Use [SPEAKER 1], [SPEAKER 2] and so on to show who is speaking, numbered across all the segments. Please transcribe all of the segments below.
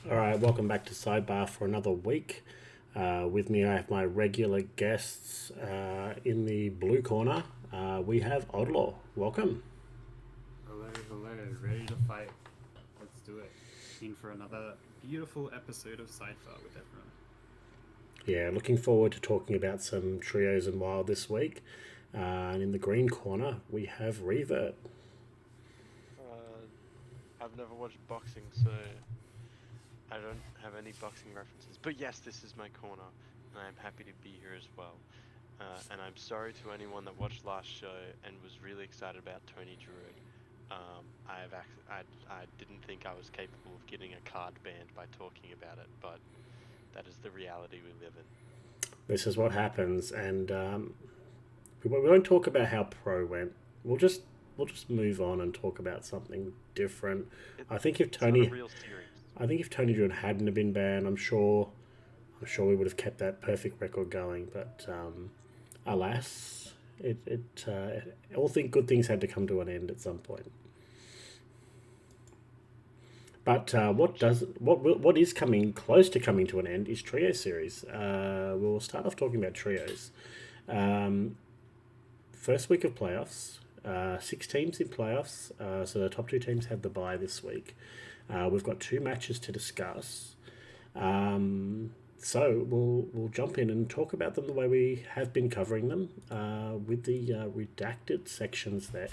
[SPEAKER 1] All right, welcome back to Sidebar for another week. With me, I have my regular guests in the blue corner. We have Oddlaw. Welcome.
[SPEAKER 2] Hello, hello, ready to fight. Let's do it. In for another beautiful episode of Sidefar with everyone.
[SPEAKER 1] Yeah, looking forward to talking about some trios and wild this week. And in the green corner, we have Reverb.
[SPEAKER 3] Uh, I've never watched boxing, so I don't have any boxing references. But yes, this is my corner, and I'm happy to be here as well. And I'm sorry to anyone that watched last show and was really excited about Tony Druid. I didn't think I was capable of getting a card banned by talking about it, but that is the reality we live in.
[SPEAKER 1] This is what happens, and we won't talk about how pro went. We'll just move on and talk about something different.
[SPEAKER 3] It,
[SPEAKER 1] I think if
[SPEAKER 3] it's not a
[SPEAKER 1] Tony,
[SPEAKER 3] real series.
[SPEAKER 1] I think if Tony Druid hadn't have been banned, I'm sure we would have kept that perfect record going. But alas, all think good things had to come to an end at some point. But what is coming close to coming to an end is trio series. We'll start off talking about trios. Um, First week of playoffs. 6 teams in playoffs. So the top two teams had the bye this week. We've got two matches to discuss. So we'll jump in and talk about them the way we have been covering them, with the redacted sections there,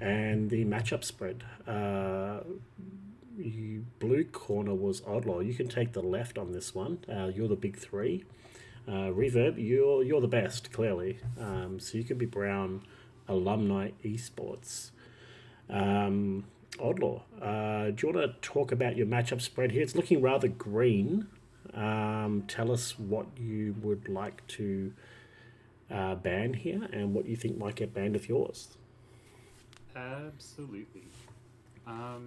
[SPEAKER 1] and the matchup spread. Blue corner was Oddlaw. You can take the left on this one. You're the big three. Reverb, you're the best, clearly. So you could be Brown Alumni Esports. Oddlaw, do you want to talk about your matchup spread here? It's looking rather green. Tell us what you would like to ban here and what you think might get banned of yours.
[SPEAKER 2] Absolutely. Um,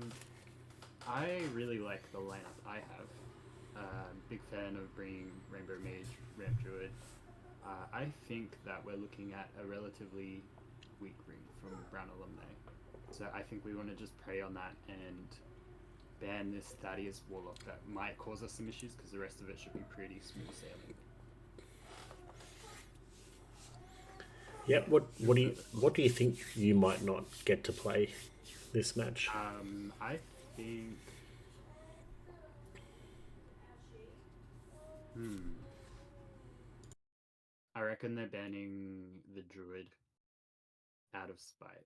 [SPEAKER 2] I really like the lineup I have. Big fan of bringing Rainbow Mage, Ramp Druid. I think that we're looking at a relatively weak ring from Brown Alumni. So I think we want to just prey on that and ban this Thaddeus Warlock that might cause us some issues because the rest of it should be pretty smooth sailing.
[SPEAKER 1] Yeah. What do you think you might not get to play this match?
[SPEAKER 2] I think. Hmm. I reckon they're banning the Druid out of spite,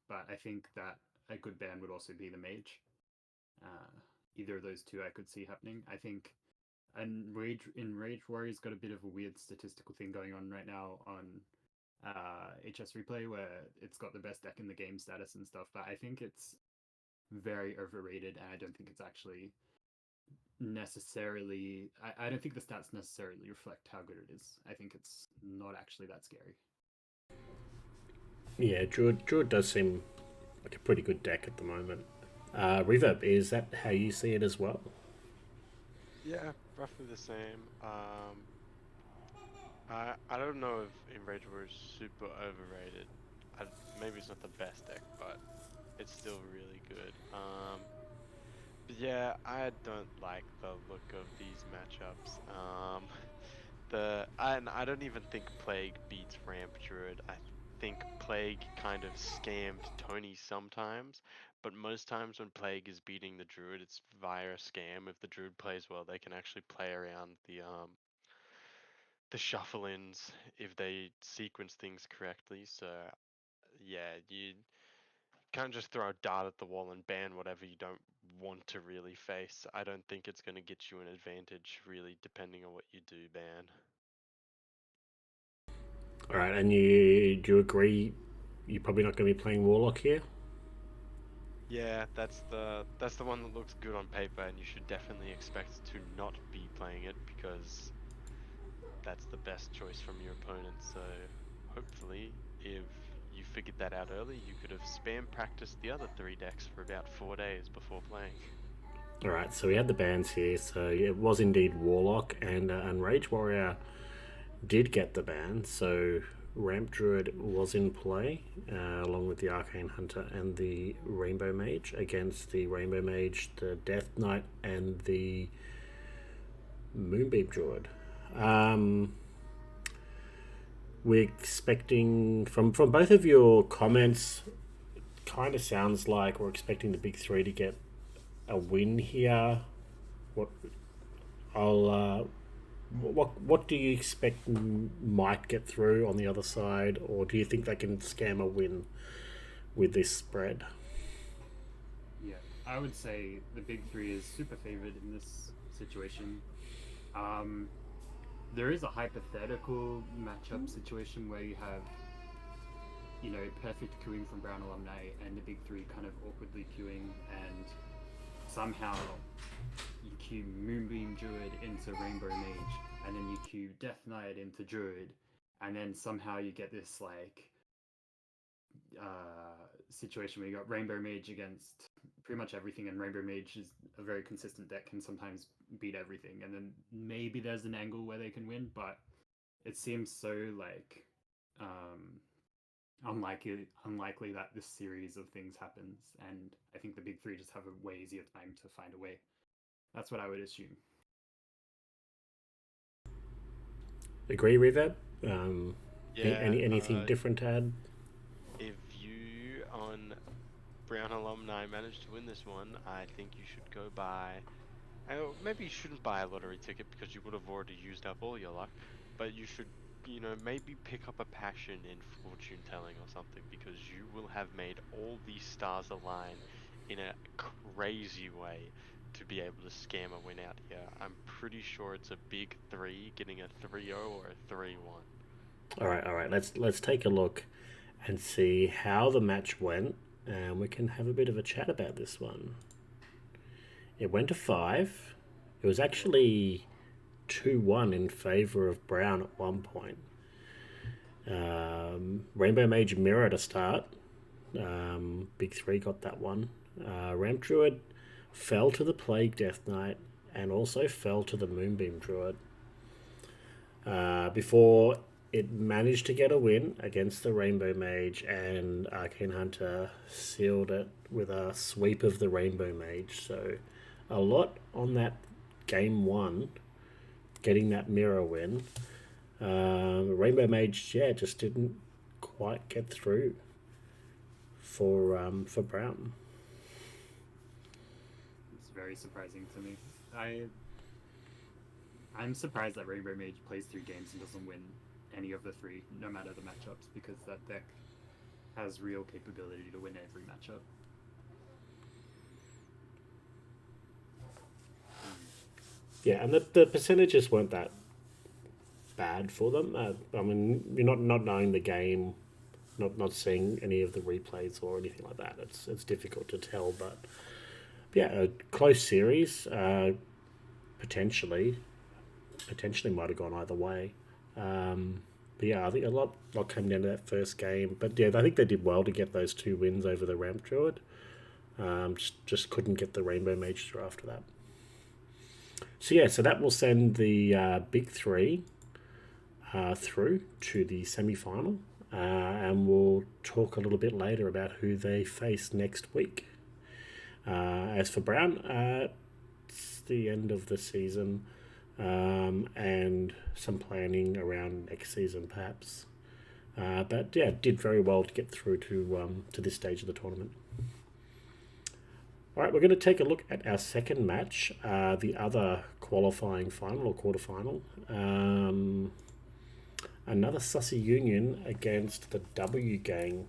[SPEAKER 2] but I think that a good ban would also be the Mage. Uh, Either of those two I could see happening. I think and Rage Warrior's got a bit of a weird statistical thing going on right now on HS Replay where it's got the best deck in the game status and stuff, but I think it's very overrated and I don't think it's actually necessarily I don't think the stats necessarily reflect how good it is. I think it's not actually that scary.
[SPEAKER 1] Yeah, Druid does seem like a pretty good deck at the moment. Reverb, is that how you see it as well?
[SPEAKER 3] Yeah, roughly the same. I don't know if Enrage was super overrated. I, Maybe it's not the best deck, but it's still really good. But yeah, I don't like the look of these matchups. And I don't even think Plague beats Ramp Druid. I think Plague kind of scammed Tony sometimes, but most times when Plague is beating the Druid, it's via a scam. If the Druid plays well, they can actually play around the shuffle-ins if they sequence things correctly. So yeah, you can't just throw a dart at the wall and ban whatever you don't want to really face. I don't think it's going to get you an advantage, really, depending on what you do ban.
[SPEAKER 1] All right, and you do you agree you're probably not going to be playing Warlock here?
[SPEAKER 3] Yeah, that's the one that looks good on paper, and you should definitely expect to not be playing it because that's the best choice from your opponent. So hopefully, if you figured that out early, you could have spam practiced the other three decks for about 4 days before playing.
[SPEAKER 1] All right, so we had the bans here. So it was indeed Warlock, and Rage Warrior did get the ban. So Ramp Druid was in play, along with the Arcane Hunter and the Rainbow Mage, against the Rainbow Mage, the Death Knight, and the Moonbeam Druid. We're expecting, from both of your comments, kind of sounds like we're expecting the big three to get a win here. What do you expect might get through on the other side, or do you think they can scam a win with this spread?
[SPEAKER 2] Yeah, I would say the big three is super favored in this situation. There is a hypothetical matchup situation where you have, perfect queuing from Brown Alumni and the big three kind of awkwardly queuing, and somehow you queue Moonbeam Druid into Rainbow Mage, and then you queue Death Knight into Druid, and then somehow you get this situation where you got Rainbow Mage against pretty much everything, and Rainbow Mage is a very consistent deck, can sometimes beat everything, and then maybe there's an angle where they can win, but it seems so unlikely that this series of things happens, and I think the big three just have a way easier time to find a way. That's what I would assume.
[SPEAKER 1] Agree with that?
[SPEAKER 3] Yeah.
[SPEAKER 1] Anything different to add?
[SPEAKER 3] If you on Brown Alumni manage to win this one, I think you should go buy. Maybe you shouldn't buy a lottery ticket because you would have already used up all your luck, but you should, maybe pick up a passion in fortune telling or something, because you will have made all these stars align in a crazy way to be able to scam a win out here. I'm pretty sure it's a big three getting a 3-0 or a 3-1.
[SPEAKER 1] All right. Let's take a look and see how the match went, and we can have a bit of a chat about this one. It went to 5. It was actually 2-1 in favour of Brown at one point. Rainbow Mage Mirror to start. Big three got that one. Ramp Druid fell to the Plague Death Knight and also fell to the Moonbeam Druid. Before it managed to get a win against the Rainbow Mage, and Arcane Hunter sealed it with a sweep of the Rainbow Mage. So a lot on that game one, getting that mirror win. Rainbow Mage, just didn't quite get through for Brown.
[SPEAKER 2] It's very surprising to me. I'm surprised that Rainbow Mage plays 3 games and doesn't win any of the 3, no matter the matchups, because that deck has real capability to win every matchup.
[SPEAKER 1] Yeah, and the percentages weren't that bad for them. I mean, you're not knowing the game, not seeing any of the replays or anything like that. It's difficult to tell, but yeah, a close series. Potentially might have gone either way. But yeah, I think a lot came down to that first game. But yeah, I think they did well to get those 2 wins over the Ramp Druid. Just couldn't get the Rainbow Mage through after that. So that will send the big three through to the semi-final, and we'll talk a little bit later about who they face next week. As for Brown, it's the end of the season, and some planning around next season perhaps. But yeah, did very well to get through to this stage of the tournament. All right, we're going to take a look at our second match, the other qualifying final or quarterfinal. Another Sussy Union against the W Gang.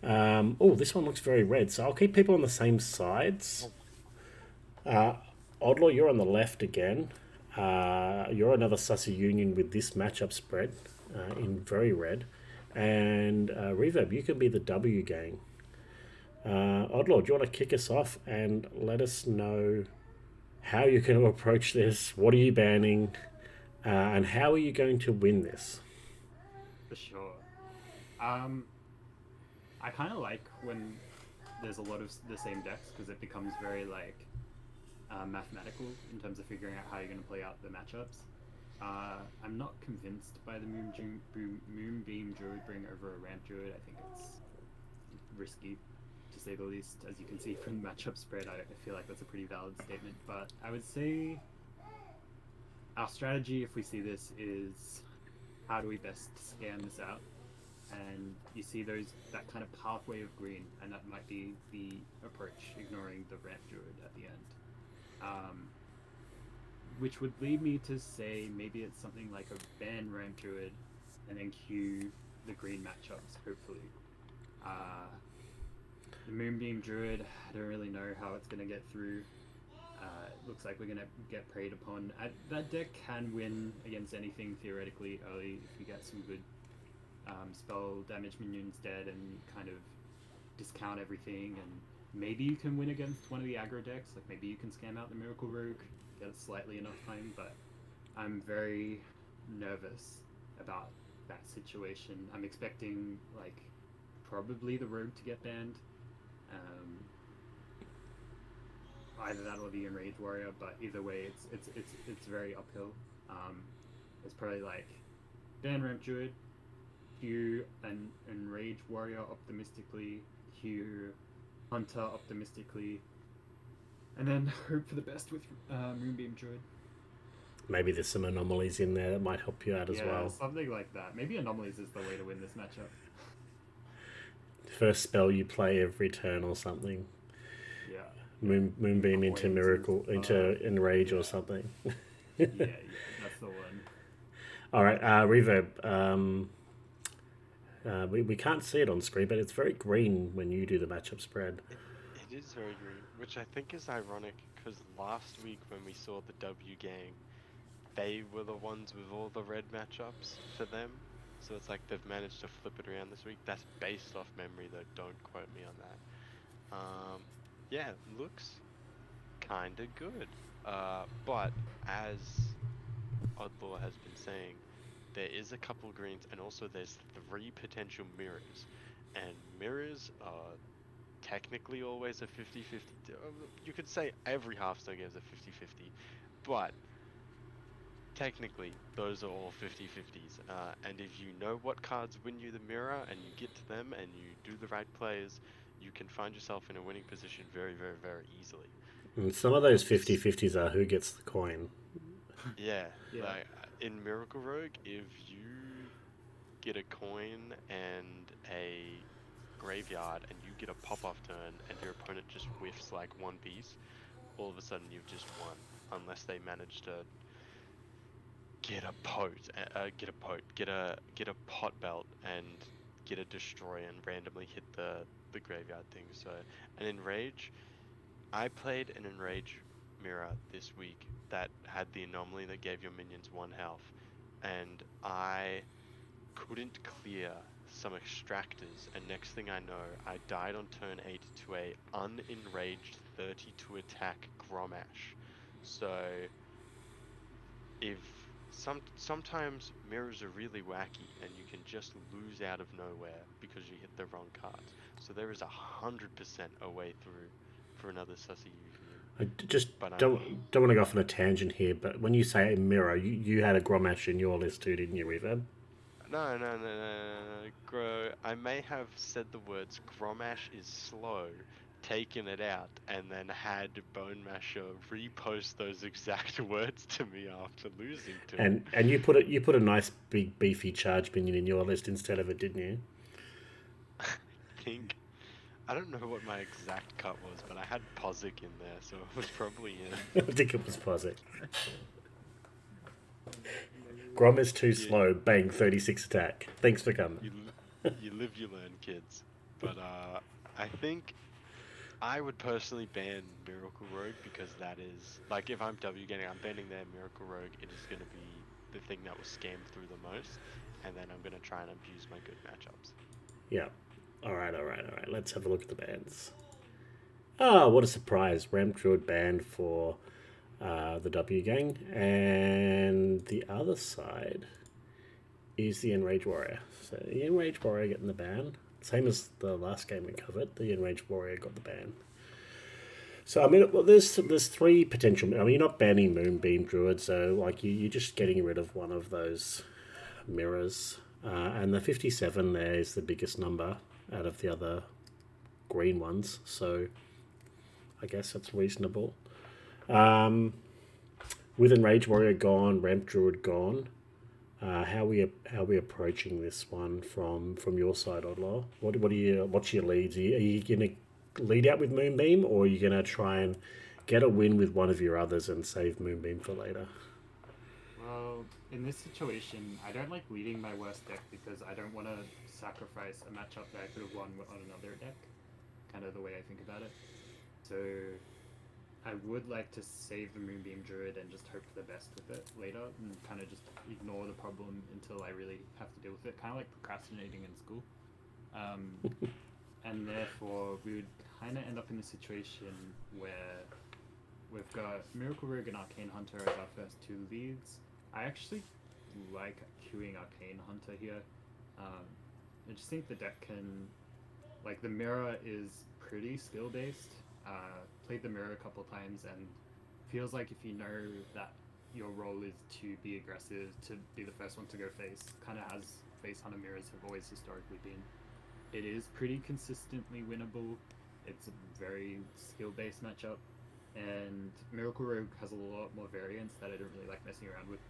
[SPEAKER 1] This one looks very red, so I'll keep people on the same sides. Oddlaw, you're on the left again. You're another Sussy Union with this matchup spread in very red. And Reverb, you can be the W Gang. Oddlaw, do you want to kick us off and let us know how you're going to approach this? What are you banning? And how are you going to win this?
[SPEAKER 2] For sure. I kind of like when there's a lot of the same decks, because it becomes very mathematical in terms of figuring out how you're going to play out the matchups. I'm not convinced by the Moonbeam Druid bring over a Ramp Druid. I think it's risky, to say the least. As you can see from the matchup spread, I feel like that's a pretty valid statement. But I would say our strategy, if we see this, is how do we best scam this out? And you see that kind of pathway of green, and that might be the approach, ignoring the Ramp Druid at the end. Which would lead me to say maybe it's something like a ban Ramp Druid and then queue the green matchups, hopefully. The Moonbeam Druid, I don't really know how it's going to get through. It looks like we're going to get preyed upon. That deck can win against anything theoretically early if you get some good spell damage minions dead and kind of discount everything, and maybe you can win against one of the aggro decks. Like maybe you can scam out the Miracle Rogue, get it slightly enough time, but I'm very nervous about that situation. I'm expecting like probably the Rogue to get banned. Either that or the Enraged Warrior, but either way, it's very uphill. It's probably like ban Ramp Druid, queue an Enraged Warrior optimistically, queue Hunter optimistically, and then hope for the best with Moonbeam Druid.
[SPEAKER 1] Maybe there's some anomalies in there that might help you out as well.
[SPEAKER 2] Yeah, something like that. Maybe anomalies is the way to win this matchup.
[SPEAKER 1] First spell you play every turn or something.
[SPEAKER 2] Yeah.
[SPEAKER 1] Moonbeam into Miracle, into Enrage or something.
[SPEAKER 2] yeah, that's the one.
[SPEAKER 1] All right, Reverb. We can't see it on screen, but it's very green when you do the matchup spread.
[SPEAKER 3] It is very green, which I think is ironic because last week when we saw the W gang, they were the ones with all the red matchups for them. So it's like they've managed to flip it around this week. That's based off memory though, don't quote me on that. Yeah, looks kinda good. But as Oddlaw has been saying, there is a couple greens and also there's 3 potential mirrors. And mirrors are technically always a 50-50. You could say every Hearthstone game is a 50-50, but technically those are all 50-50s. And if you know what cards win you the mirror and you get to them and you do the right plays, you can find yourself in a winning position very, very, very easily.
[SPEAKER 1] And some of those 50-50s are who gets the coin.
[SPEAKER 3] Yeah. Like in Miracle Rogue, if you get a coin and a graveyard and you get a pop-off turn and your opponent just whiffs like one piece, all of a sudden you've just won, unless they manage to get a pot belt and get a destroy and randomly hit the graveyard thing. So an enrage, I played an enrage mirror this week that had the anomaly that gave your minions 1 health, and I couldn't clear some extractors, and next thing I know, I died on turn 8 to a unenraged 32 attack Gromash. So if sometimes mirrors are really wacky and you can just lose out of nowhere because you hit the wrong cards. So there is 100% a way through for another sussy
[SPEAKER 1] I just don't want to go off on a tangent here, but when you say a mirror, you had a Gromash in your list too, didn't you, Reverb?
[SPEAKER 3] No. I may have said the words Gromash is slow, taken it out, and then had Bone Masher repost those exact words to me after losing to him.
[SPEAKER 1] And you put a nice big beefy charge minion in your list instead of it, didn't you?
[SPEAKER 3] I don't know what my exact cut was, but I had Pozic in there, so it was probably in.
[SPEAKER 1] I think it was Pozic. Grom is too slow. Bang, 36 attack. Thanks for coming.
[SPEAKER 3] You live, you learn, kids. But I think I would personally ban Miracle Rogue because that is, like, if I'm W getting, I'm banning their Miracle Rogue. It is going to be the thing that will scam through the most, and then I'm going to try and abuse my good matchups.
[SPEAKER 1] Yeah. All right. Let's have a look at the bans. Oh, what a surprise. Ramp Druid banned for the W gang. And the other side is the Enraged Warrior. So the Enraged Warrior getting the ban. Same as the last game we covered. The Enraged Warrior got the ban. So I mean, well, there's three potential. I mean, you're not banning Moonbeam Druid, so like you're just getting rid of one of those mirrors, and the 57 there is the biggest number out of the other green ones. So I guess that's reasonable. With Enrage Warrior gone, Ramp Druid gone. How we approaching this one from your side, Odlaw? What's your leads? Are you gonna lead out with Moonbeam, or are you gonna try and get a win with one of your others and save Moonbeam for later?
[SPEAKER 2] Well, in this situation, I don't like leading my worst deck because I don't want to sacrifice a matchup that I could have won on another deck. Kind of the way I think about it. So I would like to save the Moonbeam Druid and just hope for the best with it later and kind of just ignore the problem until I really have to deal with it. Kind of like procrastinating in school. And therefore, we would kind of end up in a situation where we've got Miracle Rogue and Arcane Hunter as our first two leads. I actually like queuing Arcane Hunter here. I just think the deck can... Like, the mirror is pretty skill-based. Played the mirror a couple times and feels like if you know that your role is to be aggressive, to be the first one to go face, kind of as face hunter mirrors have always historically been. It is pretty consistently winnable. It's a very skill-based matchup, and Miracle Rogue has a lot more variance that I don't really like messing around with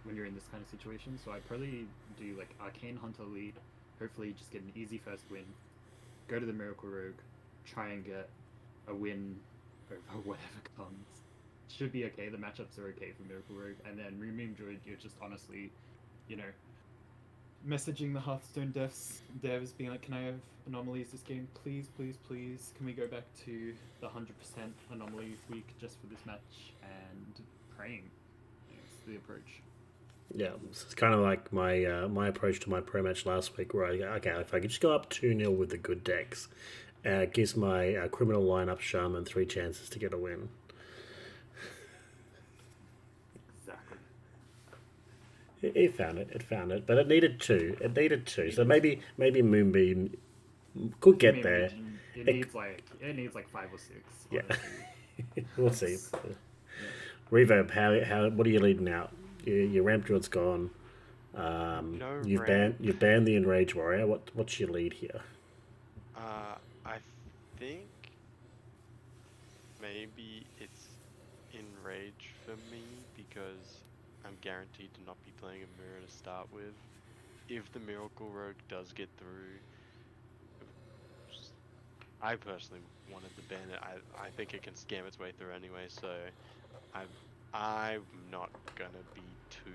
[SPEAKER 2] when you're in this kind of situation. So I'd probably do like Arcane Hunter lead, hopefully just get an easy first win, go to the Miracle Rogue, try and get a win over whatever comes. Should be okay. The matchups are okay for Miracle Rogue, and then Moonbeam Druid, you're just honestly, messaging the Hearthstone devs, being like, "Can I have anomalies this game, please, please, please? Can we go back to the 100% anomaly week just for this match?" And praying. It's the approach.
[SPEAKER 1] Yeah, it's kind of like my approach to my pro match last week, where I go, okay, if I could just go up 2-0 with the good decks, it gives my criminal lineup Shaman 3 chances to get a win.
[SPEAKER 2] Exactly.
[SPEAKER 1] It found it, but it needed two. So maybe Moonbeam could get there.
[SPEAKER 2] It needs like 5 or 6.
[SPEAKER 1] Yeah,
[SPEAKER 2] Honestly.
[SPEAKER 1] we'll see.
[SPEAKER 2] Yeah.
[SPEAKER 1] Reverb, how what are you leading out? Your ramp druid's gone.
[SPEAKER 3] No
[SPEAKER 1] You've
[SPEAKER 3] ramp.
[SPEAKER 1] banned the Enrage Warrior. What's your lead here?
[SPEAKER 3] I think maybe it's Enrage for me because I'm guaranteed to not be playing a mirror to start with. If the Miracle Rogue does get through, I personally wanted to ban it. I think it can scam its way through anyway, so I'm not gonna be too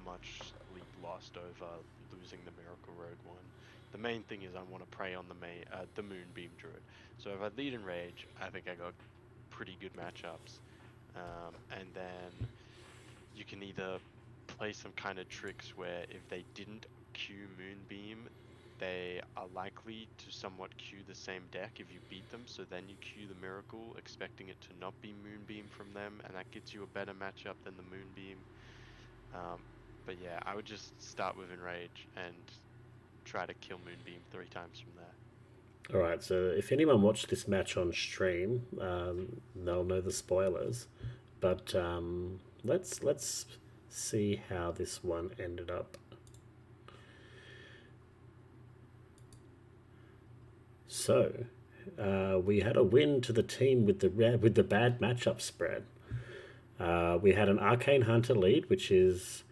[SPEAKER 3] much sleep lost over losing the Miracle Rogue one. The main thing is I want to prey on the Moonbeam Druid. So if I lead in Rage, I think I got pretty good matchups. And then you can either play some kind of tricks where if they didn't queue Moonbeam, they are likely to somewhat queue the same deck if you beat them, so then you queue the Miracle, expecting it to not be Moonbeam from them, and that gets you a better matchup than the Moonbeam. But yeah, I would just start with Enrage and try to kill Moonbeam 3 times from there.
[SPEAKER 1] All right. So if anyone watched this match on stream, they'll know the spoilers. But let's see how this one ended up. So, we had a win to the team with the bad matchup spread. We had an Arcane Hunter lead, which is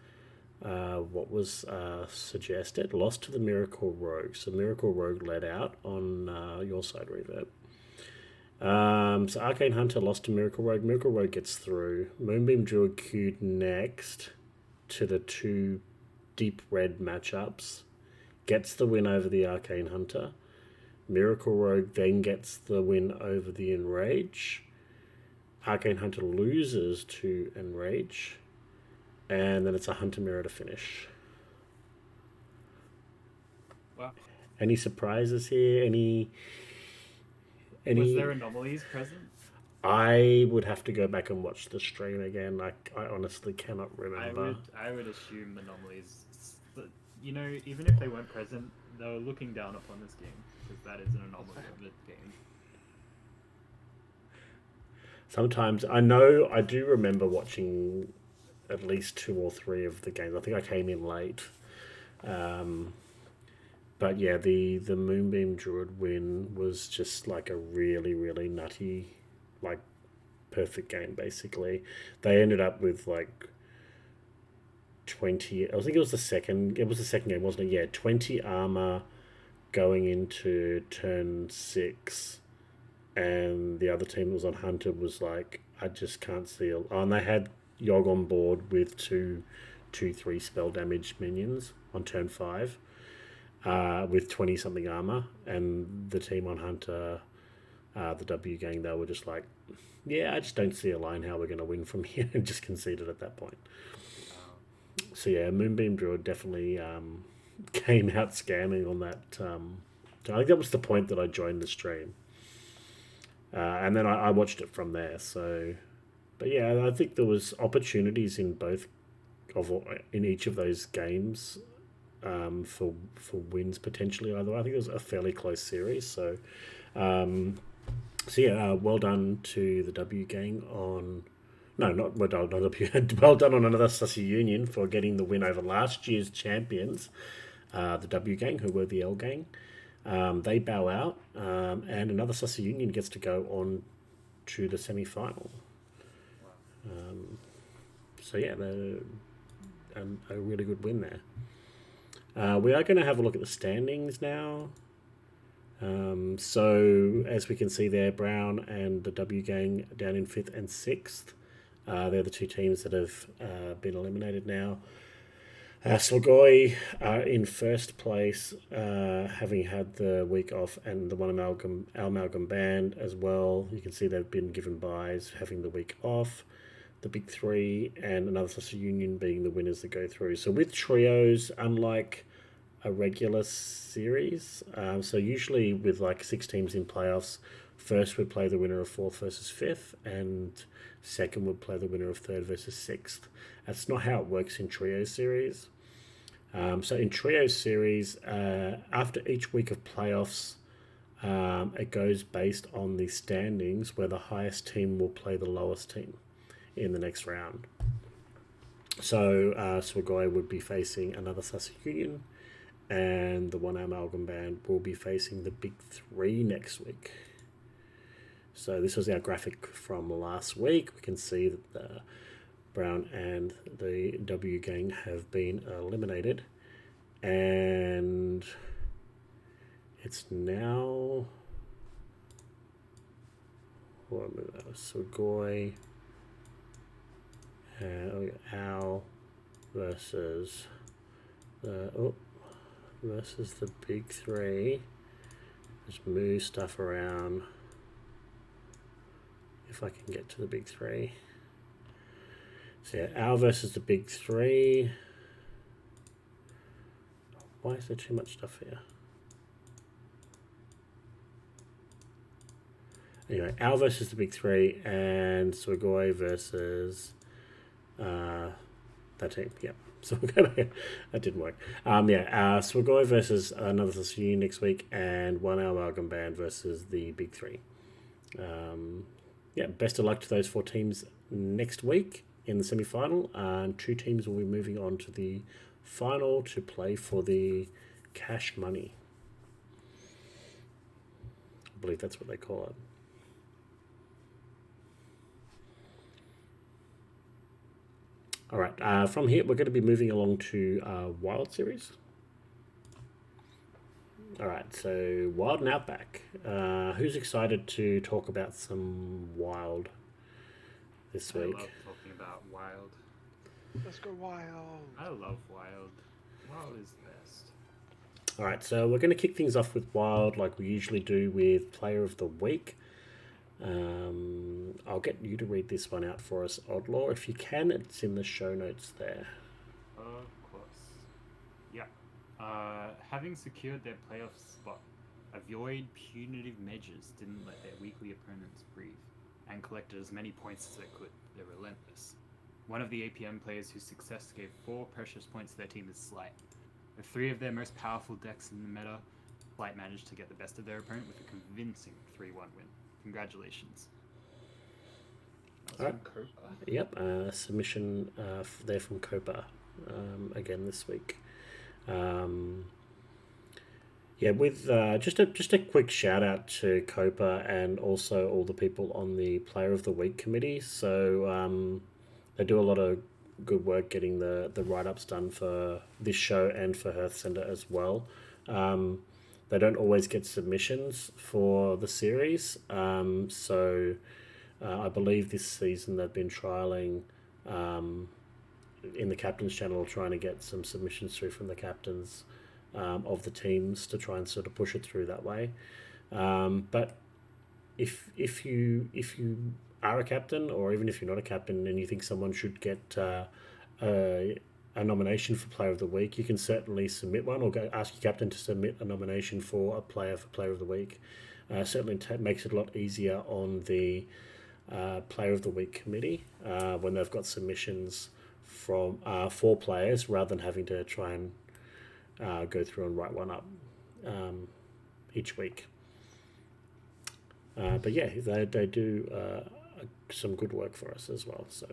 [SPEAKER 1] what was suggested. Lost to the Miracle Rogue. So Miracle Rogue led out on your side, Reverb. So Arcane Hunter lost to Miracle Rogue. Miracle Rogue gets through. Moonbeam Druid queued next to the 2 deep red matchups. Gets the win over the Arcane Hunter. Miracle Rogue then gets the win over the Enrage. Arcane Hunter loses to Enrage. And then it's a Hunter Mirror to finish.
[SPEAKER 2] Wow.
[SPEAKER 1] Any surprises here? Any?
[SPEAKER 2] Was there anomalies present?
[SPEAKER 1] I would have to go back and watch the stream again. I honestly cannot remember.
[SPEAKER 2] I would assume anomalies. Even if they weren't present, they were looking down upon this game because that is an anomaly of the game.
[SPEAKER 1] sometimes I know I do remember watching at least 2 or 3 of the games. I think I came in late. But yeah, the Moonbeam Druid win was just like a really, really nutty, like perfect game basically. They ended up with like 20, I think it was the second game, wasn't it? Yeah, 20 armor going into turn 6, and the other team that was on Hunter was like, I just can't see it. Oh, and they had Yogg on board with 3 spell damage minions on turn 5, with 20 something armor, and the team on Hunter, the W gang, they were just like, yeah, I just don't see a line how we're going to win from here, and just conceded at that point. So yeah, Moonbeam Druid definitely came out scamming on that. I think that was the point that I joined the stream, and then I watched it from there. So, but yeah, I think there was opportunities in in each of those games, for wins potentially. Either way. I think it was a fairly close series. So, yeah, well done to the W gang on. No, not well done, not W. Well done on another Sussy Union for getting the win over last year's champions, the W gang, who were the L gang. They bow out, and another Sussy Union gets to go on to the semi final. So yeah, a really good win there. We are going to have a look at the standings now. So as we can see there, Brown and the W gang down in 5th and 6th. They're the 2 teams that have been eliminated now. Slogoi are in 1st place, having had the week off, and the one amalgam band as well. You can see they've been given buys, having the week off. The big 3 and another Sausage Union being the winners that go through. So with trios, unlike a regular series, so usually with like 6 teams in playoffs, first would play the winner of 4th versus 5th, and second would play the winner of 3rd versus 6th. That's not how it works in trio series. So in trio series, after each week of playoffs, it goes based on the standings, where the highest team will play the lowest team in the next round. So Swagoi would be facing another Sussex Union, and the one amalgam band will be facing the big 3 next week. So this was our graphic from last week. We can see that the Brown and the W gang have been eliminated, and it's now Sugoi and Al versus the big 3. Just move stuff around if I can get to the big 3. So yeah, Al versus the big 3. Why is there too much stuff here? Anyway, Al versus the big 3, and Swagoi versus that team. Yeah, so that didn't work. Swagoi versus another Sassoon next week, and one amalgam band versus the big 3. Best of luck to those 4 teams next week in the semi-final. 2 teams will be moving on to the final to play for the cash money. I believe that's what they call it. All right, from here, we're going to be moving along to Wild Series. All right, so Wild and Outback. Who's excited to talk about some Wild this week?
[SPEAKER 2] I love talking about Wild.
[SPEAKER 3] Let's go Wild.
[SPEAKER 2] I love Wild. Wild is the best.
[SPEAKER 1] All right, so we're going to kick things off with Wild like we usually do with Player of the Week. I'll get you to read this one out for us, Oddlaw. If you can, it's in the show notes there.
[SPEAKER 2] Of course. Yeah. Having secured their playoff spot, avoid punitive measures didn't let their weekly opponents breathe, and collected as many points as they could. They're relentless. One of the APM players whose success gave 4 precious points to their team is Slight. With 3 of their most powerful decks in the meta, Slight managed to get the best of their opponent with a convincing 3-1 win. Congratulations. That's
[SPEAKER 1] Alright.
[SPEAKER 2] from Copa.
[SPEAKER 1] Yep, submission there from Copa again this week. Yeah, with just a quick shout out to Copa and also all the people on the Player of the Week committee. So they do a lot of good work getting the write ups done for this show and for Hearth Center as well. They don't always get submissions for the series, so I believe this season they've been trialing in the captain's channel, trying to get some submissions through from the captains of the teams to try and sort of push it through that way. But if you are a captain, or even if you're not a captain, and you think someone should get a nomination for Player of the Week, you can certainly submit one, or go ask your captain to submit a nomination for a player for Player of the Week. Certainly makes it a lot easier on the Player of the Week committee when they've got submissions from 4 players, rather than having to try and go through and write one up each week. But yeah, they do some good work for us as well. So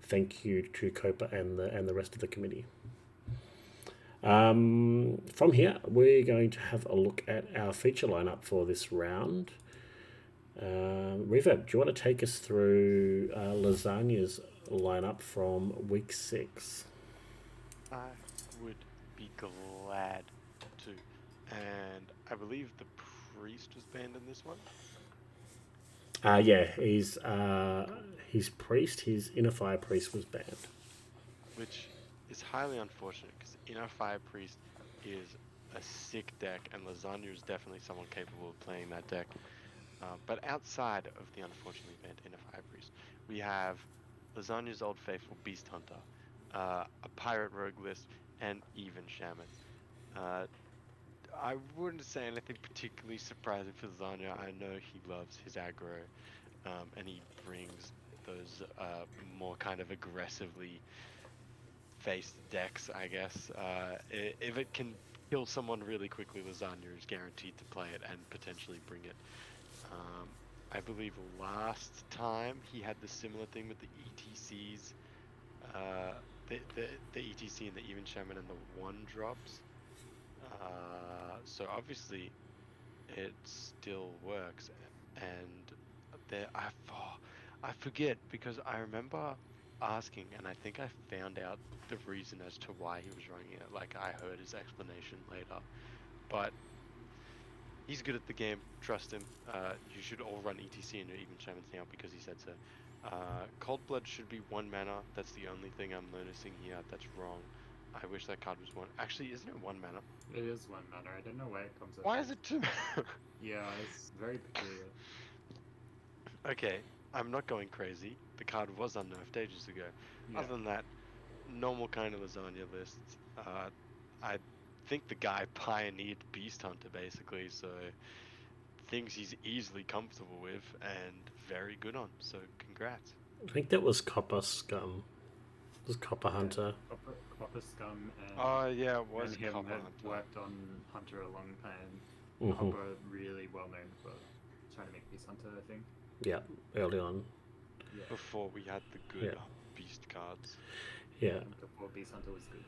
[SPEAKER 1] thank you to Copa and the rest of the committee. From here, we're going to have a look at our feature lineup for this round. Reverb, do you want to take us through Lasagna's lineup from week 6?
[SPEAKER 3] I would be glad to. And I believe the priest was banned in this one.
[SPEAKER 1] Yeah, his priest, his Inner Fire Priest was banned.
[SPEAKER 3] Which is highly unfortunate, because Inner Fire Priest is a sick deck, and Lasagna is definitely someone capable of playing that deck. But outside of the unfortunately banned Inner Fire Priest, we have Lasagna's Old Faithful Beast Hunter, a Pirate Rogue list, and even Shaman. I wouldn't say anything particularly surprising for Lasagna. I know he loves his aggro, and he brings those more kind of aggressively faced decks, I guess. If it can kill someone really quickly, Lasagna is guaranteed to play it and potentially bring it. I believe last time he had the similar thing with the ETCs, the ETC and the Even Shaman and the 1-drops. So obviously it still works, and I forget, because I remember asking, and I think I found out the reason as to why he was running it. Like, I heard his explanation later, but he's good at the game. Trust him. You should all run ETC and Even Shamans now, because he said so. Cold Blood should be 1 mana. That's the only thing I'm noticing here that's wrong. I wish that card was 1. Actually, isn't it 1 mana?
[SPEAKER 2] It is 1 mana. I don't know why it comes up.
[SPEAKER 3] Why is it 2 mana?
[SPEAKER 2] Yeah, it's very peculiar.
[SPEAKER 3] Okay, I'm not going crazy. The card was unnerfed ages ago.
[SPEAKER 2] Yeah.
[SPEAKER 3] Other than that, normal kind of Lasagna list. I think the guy pioneered Beast Hunter, basically, so things he's easily comfortable with and very good on. So congrats.
[SPEAKER 1] I think that was Copper Scum. It was Copper Hunter.
[SPEAKER 2] Copper Scum and,
[SPEAKER 3] Oh yeah, it was
[SPEAKER 2] and him
[SPEAKER 3] Copper
[SPEAKER 2] had
[SPEAKER 3] Hunter.
[SPEAKER 2] worked on Hunter a long time.
[SPEAKER 1] Mm-hmm.
[SPEAKER 2] Copper really well known for trying to make Beast Hunter, I think.
[SPEAKER 1] Yeah, early on.
[SPEAKER 2] Yeah.
[SPEAKER 3] Before we had the good
[SPEAKER 1] Yeah.
[SPEAKER 3] Beast cards.
[SPEAKER 1] Yeah.
[SPEAKER 2] Before Beast Hunter was good.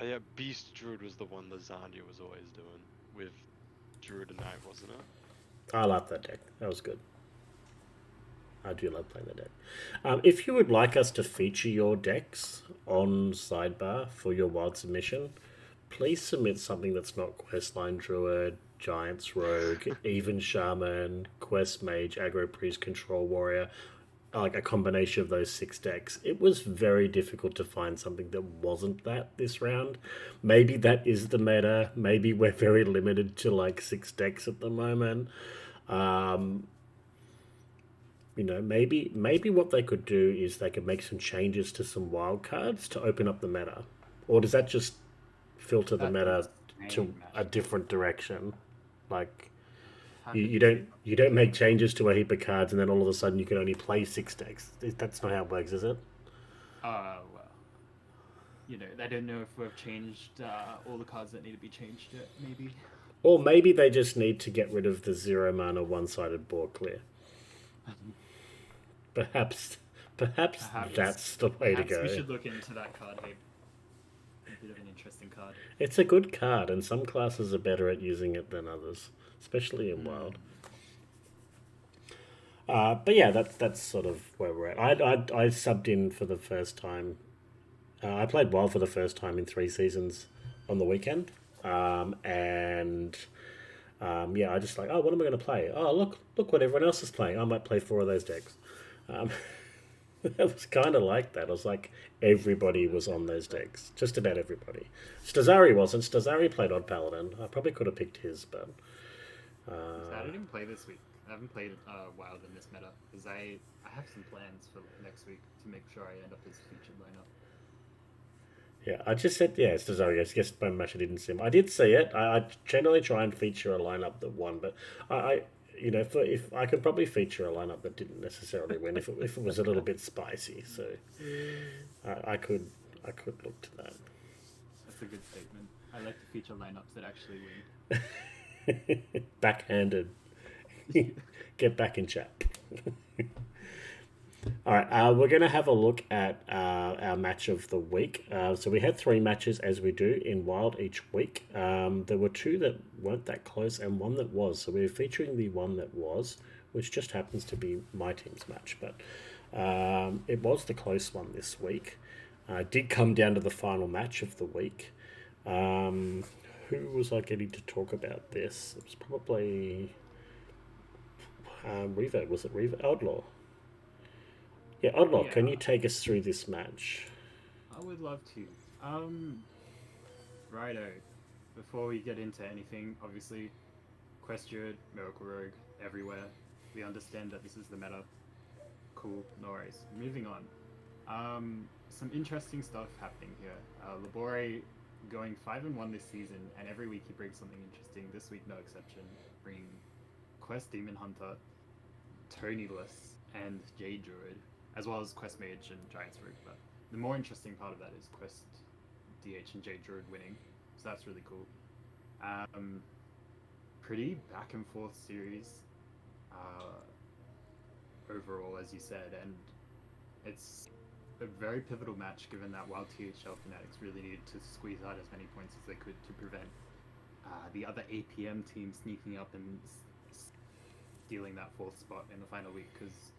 [SPEAKER 3] Yeah, Beast Druid was the one Lasagna was always doing with Druid and Knight, wasn't it?
[SPEAKER 1] I like that deck. That was good. I do love playing the deck. If you would like us to feature your decks on Sidebar for your wild submission, please submit something that's not Questline Druid, Giants Rogue, Even Shaman, Quest Mage, Aggro Priest, Control Warrior, like a combination of those 6 decks. It was very difficult to find something that wasn't that this round. Maybe that is the meta. Maybe we're very limited to like 6 decks at the moment. Maybe what they could do is they could make some changes to some wild cards to open up the meta. Or does that just filter the meta to a different direction? Like, you don't make changes to a heap of cards and then all of a sudden you can only play 6 decks. That's not how it works, is it?
[SPEAKER 2] Well, I don't know if we've changed all the cards that need to be changed yet, maybe.
[SPEAKER 1] Or maybe they just need to get rid of the 0 mana one-sided board clear. Perhaps Perhaps that's the way to
[SPEAKER 2] Perhaps we
[SPEAKER 1] go.
[SPEAKER 2] should look into that card, Abe. A bit of an interesting card.
[SPEAKER 1] It's a good card, and some classes are better at using it than others, especially in Wild. But yeah, that's sort of where we're at. I subbed in for the first time. I played Wild for the first time in 3 seasons on the weekend, and yeah, I just like, oh, what am I going to play? Oh, look what everyone else is playing. I might play 4 of those decks. It was kind of like that. It was like everybody was on those decks, just about everybody. Stazari wasn't. Stazari played Odd Paladin. I probably could have picked his, but
[SPEAKER 2] I didn't play this week. I haven't played Wild in this meta because I have some plans for next week to make sure I end up as featured lineup.
[SPEAKER 1] yeah, I just said yeah, Stazari. I guess by much I didn't see him. I did see it. I generally try and feature a lineup that won, but I you know, if I could probably feature a lineup that didn't necessarily win if it was a little bit spicy. So I could look to that.
[SPEAKER 2] That's a good statement. I like to feature lineups that actually win.
[SPEAKER 1] Backhanded. Get back in chat. All right, we're going to have a look at our match of the week. So we had 3 matches, as we do in Wild each week. There were 2 that weren't that close and 1 that was. So we're featuring the one that was, which just happens to be my team's match. But it was the close one this week. It did come down to the final match of the week. Who was I getting to talk about this? It was probably Revo. Was it Revo? Outlaw. Yeah, Oddlock, can you take us through this match?
[SPEAKER 2] I would love to. Righto. Before we get into anything, obviously, Quest Druid, Miracle Rogue, everywhere. We understand that this is the meta. Cool, no worries. Moving on. Some interesting stuff happening here. Labore going 5-1 this season, and every week he brings something interesting. This week, no exception. Bringing Quest Demon Hunter, Tonyless, and Jade Druid, as well as Quest Mage and Giant's Root. But the more interesting part of that is Quest DH and Jade Druid winning, so that's really cool. Pretty back and forth series overall, as you said, and it's a very pivotal match given that while THL Fanatics really needed to squeeze out as many points as they could to prevent the other APM team sneaking up and stealing that 4th spot in the final week, because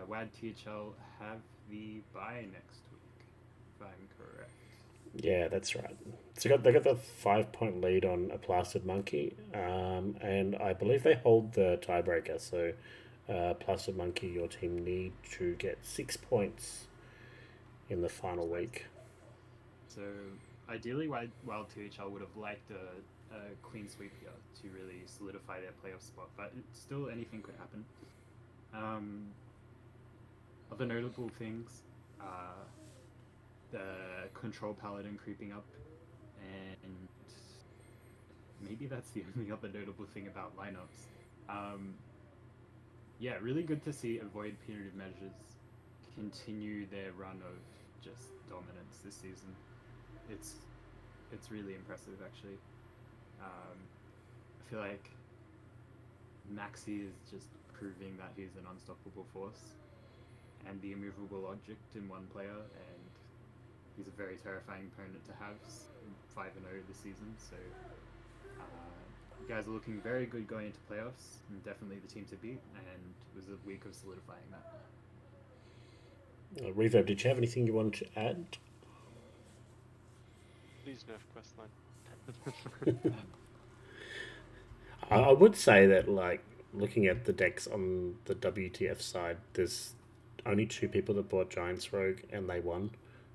[SPEAKER 2] WAD THL have the bye next week, if I'm correct.
[SPEAKER 1] Yeah, that's right. So they got the 5-point lead on a Plastered Monkey, and I believe they hold the tiebreaker. So, Plastered Monkey, your team need to get 6 points in the final week.
[SPEAKER 2] So, ideally, while THL would have liked a clean sweep here to really solidify their playoff spot, but still anything could happen. Other notable things, the Control Paladin creeping up, and maybe that's the only other notable thing about lineups. Yeah, really good to see Avoid Punitive Measures continue their run of just dominance this season. It's really impressive, actually. I feel like Maxi is just proving that he's an unstoppable force and the immovable object in one player, and he's a very terrifying opponent to have. 5-0 this season, so you guys are looking very good going into playoffs, and definitely the team to beat, and it was a week of solidifying that.
[SPEAKER 1] Reverb, did you have anything you wanted to add?
[SPEAKER 3] Please nerf questline.
[SPEAKER 1] I would say that, like, looking at the decks on the WTF side, there's only 2 people that bought Giant's Rogue, and they won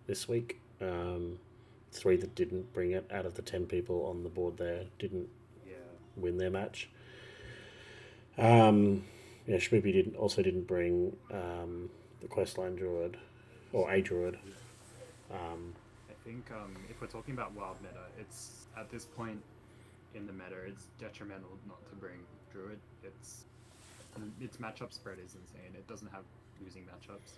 [SPEAKER 1] this week. 3 that didn't bring it out of the 10 people on the board there didn't win their match. Shmoopy also didn't bring the Questline Druid, or a Druid.
[SPEAKER 2] I think if we're talking about wild meta, it's at this point in the meta, it's detrimental not to bring Druid. Its matchup spread is insane. It doesn't have losing matchups,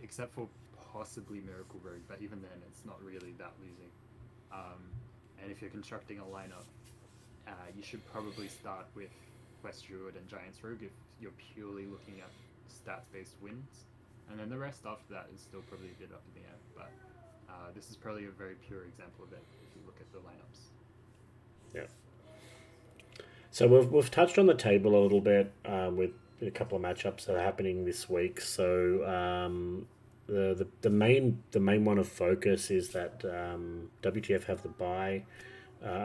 [SPEAKER 2] except for possibly Miracle Rogue, but even then, it's not really that losing. And if you're constructing a lineup, you should probably start with Quest Druid and Giant's Rogue if you're purely looking at stats-based wins. And then the rest after that is still probably a bit up in the air. But this is probably a very pure example of it if you look at the lineups.
[SPEAKER 1] Yeah. So we've touched on the table a little bit with a couple of matchups that are happening this week. So the main one of focus is that WTF have the bye.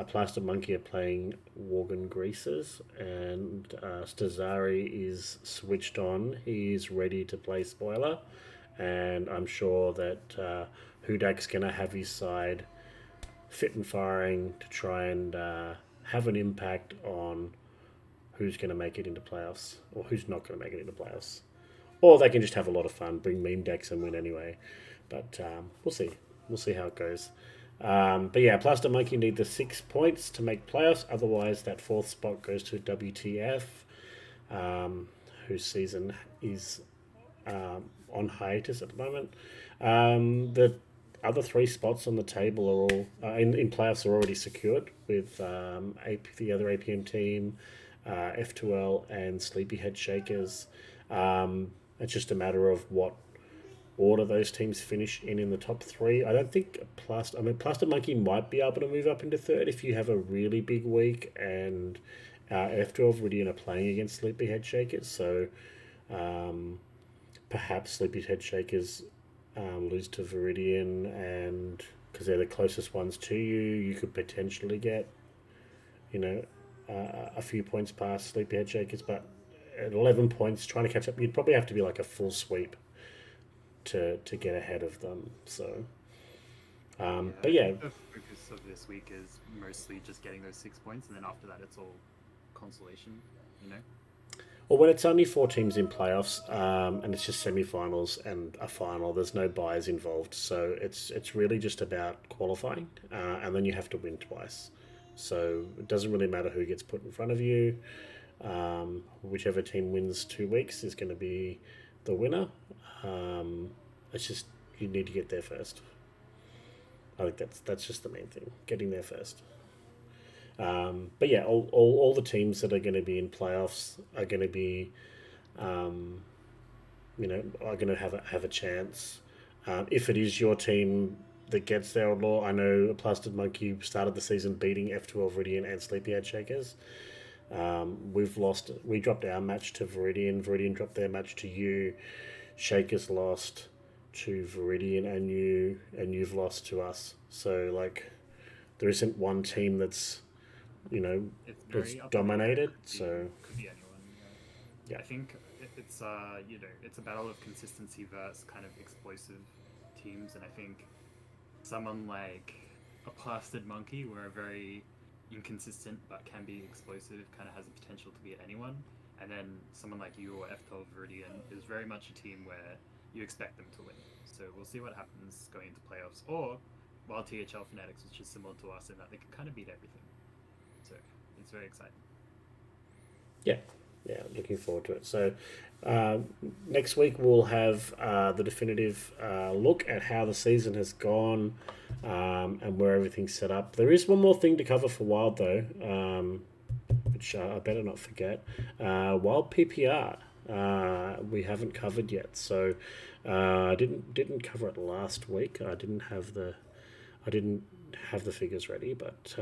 [SPEAKER 1] Plaster Monkey are playing Worgen Greasers, and Stazari is switched on. He's ready to play spoiler, and I'm sure that Hudak's going to have his side fit and firing to try and have an impact on who's going to make it into playoffs or who's not going to make it into playoffs. Or they can just have a lot of fun, bring meme decks and win anyway. But we'll see. We'll see how it goes. But yeah, Plaster Monkey need the 6 points to make playoffs. Otherwise, that 4th spot goes to WTF, whose season is on hiatus at the moment. The other 3 spots on the table are all in playoffs are already secured with the other APM team, F2L, and Sleepyhead Shakers. It's just a matter of what order those teams finish in the top 3. I don't think Plaster Monkey might be able to move up into 3rd if you have a really big week, and F12 Viridian are playing against Sleepyhead Shakers, so perhaps Sleepyhead Shakers lose to Viridian, and because they're the closest ones to you, you could potentially get, a few points past Sleepyhead Shakers, but at 11 points, trying to catch up, you'd probably have to be like a full sweep to get ahead of them. So, but yeah,
[SPEAKER 2] the focus of this week is mostly just getting those 6 points, and then after that, it's all consolation.
[SPEAKER 1] Well, when it's only 4 teams in playoffs, and it's just semi-finals and a final, there's no buys involved. So it's really just about qualifying, and then you have to win twice. So it doesn't really matter who gets put in front of you. Whichever team wins 2 weeks is going to be the winner. It's just you need to get there first. I think that's just the main thing, getting there first. But yeah, all the teams that are going to be in playoffs are going to be, are going to have a chance. If it is your team that gets there, Outlaw, I know Plastered Monkey started the season beating F12 Viridian and Sleepyhead Shakers. We dropped our match to Viridian. Viridian dropped their match to you. Shakers lost to Viridian and you've lost to us. So there isn't one team that's
[SPEAKER 2] it's
[SPEAKER 1] dominated.
[SPEAKER 2] So could be anyone.
[SPEAKER 1] Yeah.
[SPEAKER 2] I think it's it's a battle of consistency versus kind of explosive teams, and I think someone like a Plastered Monkey, who are very inconsistent but can be explosive, kind of has the potential to beat anyone. And then someone like you or F12 Viridian is very much a team where you expect them to win. So we'll see what happens going into playoffs. Or while THL Fanatics, which is similar to us in that they can kind of beat everything. So it's very exciting.
[SPEAKER 1] Yeah, looking forward to it. So next week we'll have the definitive look at how the season has gone and where everything's set up. There is one more thing to cover for Wild though, which I better not forget. Wild PPR we haven't covered yet. So I didn't cover it last week. I didn't have the figures ready, but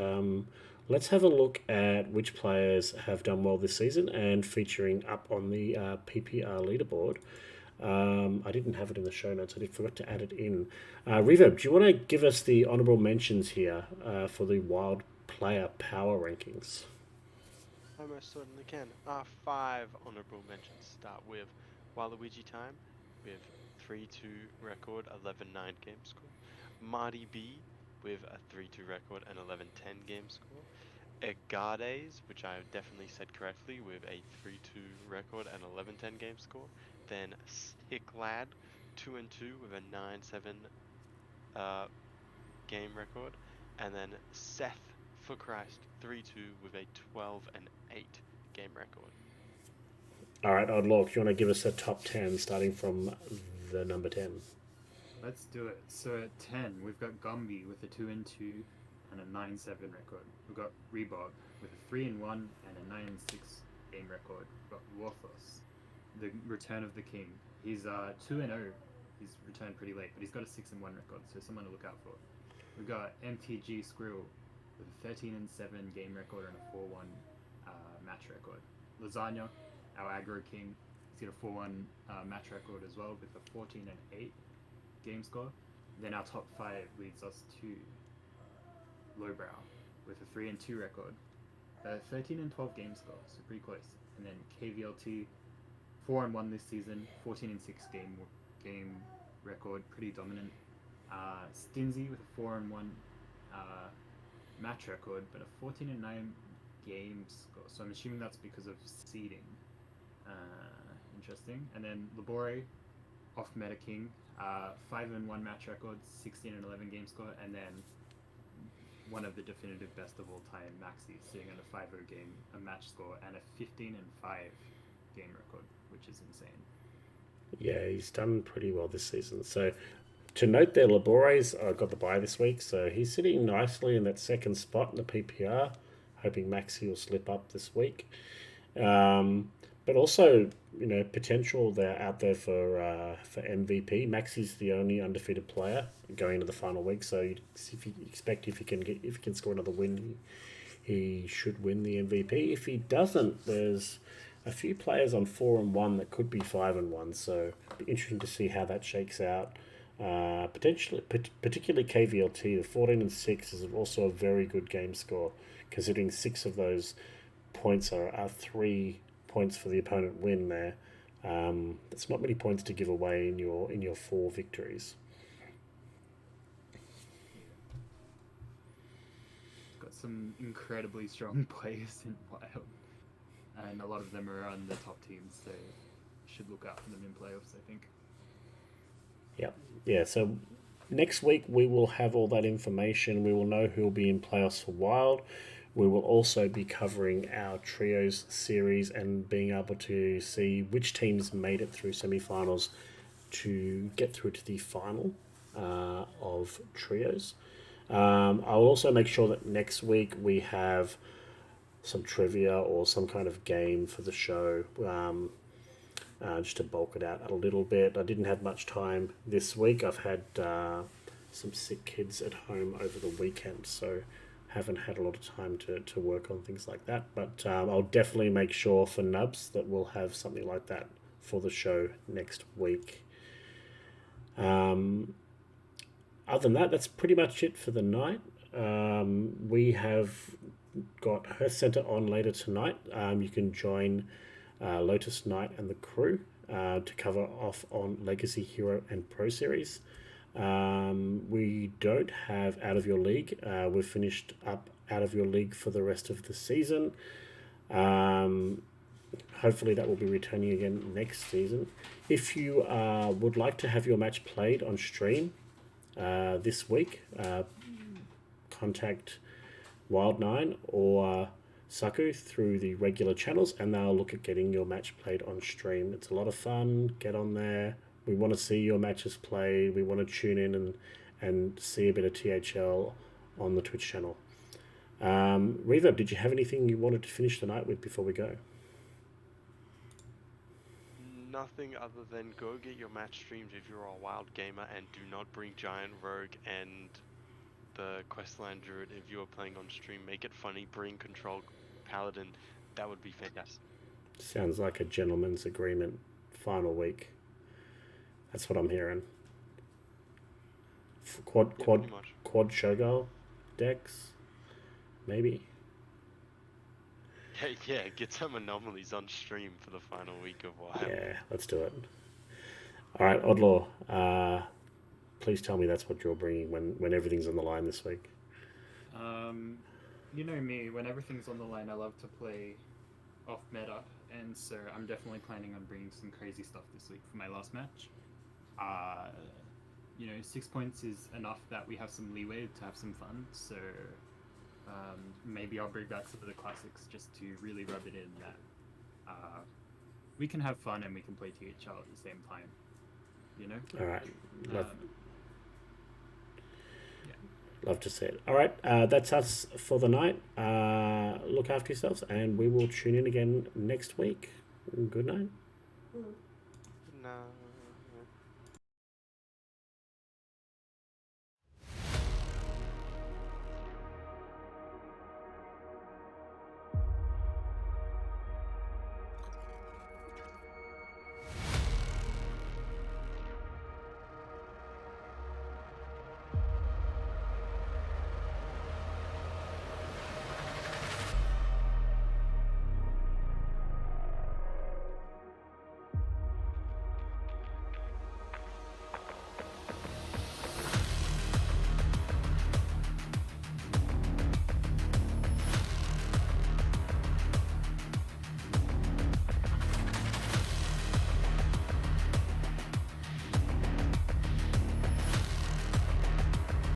[SPEAKER 1] let's have a look at which players have done well this season and featuring up on the PPR leaderboard. I didn't have it in the show notes. I forgot to add it in. Reverb, do you want to give us the honourable mentions here for the Wild player power rankings?
[SPEAKER 3] I most certainly can. Our 5 honourable mentions start with Waluigi Time with 3-2 record, 11-9 game score. Marty B with a 3-2 record and 11-10 game score. Egades, which I definitely said correctly, with a 3-2 record and 11-10 game score. Then Sticklad, 2-2 with a 9-7 game record. And then Seth for Christ, 3-2 with a 12-8 game record.
[SPEAKER 1] All right, Oddlaw, if you want to give us a top 10 starting from the number 10.
[SPEAKER 2] Let's do it. So at 10, we've got Gumby with a 2-2 and a 9-7 record. We've got Reebok with a 3-1 and a 9-6 game record. We've got Warthos, the Return of the King, He's 2-0. He's returned pretty late, but he's got a 6-1 record, so someone to look out for. We've got MTG Squirrel with a 13-7 game record and a 4-1 match record. Lasagna, our aggro king, he's got a 4-1 match record as well with a 14-8 game score. Then our top 5 leads us to Lowbrow with a 3-2 record, a 13-12 game score, so pretty close. And then KVLT, 4-1 this season, 14-6 game record, pretty dominant. Stinzy with a 4-1 match record, but a 14-9 game score. So I'm assuming that's because of seeding. Interesting. And then Labore, off Meta King, 5-1 match record, 16-11 game score, and then one of the definitive best of all time, Maxi, sitting at a 5-0 game, a match score, and a 15-5 game record, which is insane.
[SPEAKER 1] Yeah, he's done pretty well this season. So to note there, Labore's got the bye this week, so he's sitting nicely in that second spot in the PPR, hoping Maxi will slip up this week. But also, potential there out there for MVP. Maxi's the only undefeated player going into the final week, so if he can score another win, he should win the MVP. If he doesn't, there's a few players on 4-1 that could be 5-1, so it'll be interesting to see how that shakes out. Particularly KVLT, the 14-6 is also a very good game score, considering 6 of those points are 3 points for the opponent win there. That's not many points to give away in your 4 victories.
[SPEAKER 2] Got some incredibly strong players in Wild, and a lot of them are on the top teams, so should look out for them in playoffs, I think.
[SPEAKER 1] Yeah, so next week we will have all that information. We will know who will be in playoffs for Wild. We will also be covering our Trios series and being able to see which teams made it through semi-finals to get through to the final of Trios. I'll also make sure that next week we have some trivia or some kind of game for the show, just to bulk it out a little bit. I didn't have much time this week. I've had some sick kids at home over the weekend, so haven't had a lot of time to work on things like that. But I'll definitely make sure for Nubs that we'll have something like that for the show next week. Other than that, that's pretty much it for the night. We have got Her Center on later tonight. You can join Lotus Knight and the crew to cover off on Legacy, Hero, and Pro Series. We don't have Out of Your League. We've finished up Out of Your League for the rest of the season. Hopefully that will be returning again next season. If you would like to have your match played on stream this week, contact Wild9 or Saku through the regular channels, and they'll look at getting your match played on stream. It's a lot of fun. Get on there. We want to see your matches played. We want to tune in and see a bit of THL on the Twitch channel. Reverb, did you have anything you wanted to finish the night with before we go?
[SPEAKER 3] Nothing other than go get your match streamed if you're a Wild gamer, and do not bring Giant Rogue and the Questline Druid if you are playing on stream. Make it funny. Bring Control Paladin. That would be fantastic.
[SPEAKER 1] Sounds like a gentleman's agreement. Final week. That's what I'm hearing. Quad Shogal decks, maybe.
[SPEAKER 3] Yeah, get some anomalies on stream for the final week of Wild.
[SPEAKER 1] Yeah, let's do it. All right, Oddlaw, please tell me that's what you're bringing when everything's on the line this week.
[SPEAKER 2] You know me, when everything's on the line, I love to play off meta, and so I'm definitely planning on bringing some crazy stuff this week for my last match. 6 points is enough that we have some leeway to have some fun, so maybe I'll bring back some of the classics just to really rub it in that we can have fun and we can play THL at the same time,
[SPEAKER 1] All right. Love to see it. All right, that's us for the night. Look after yourselves, and we will tune in again next week. Good night.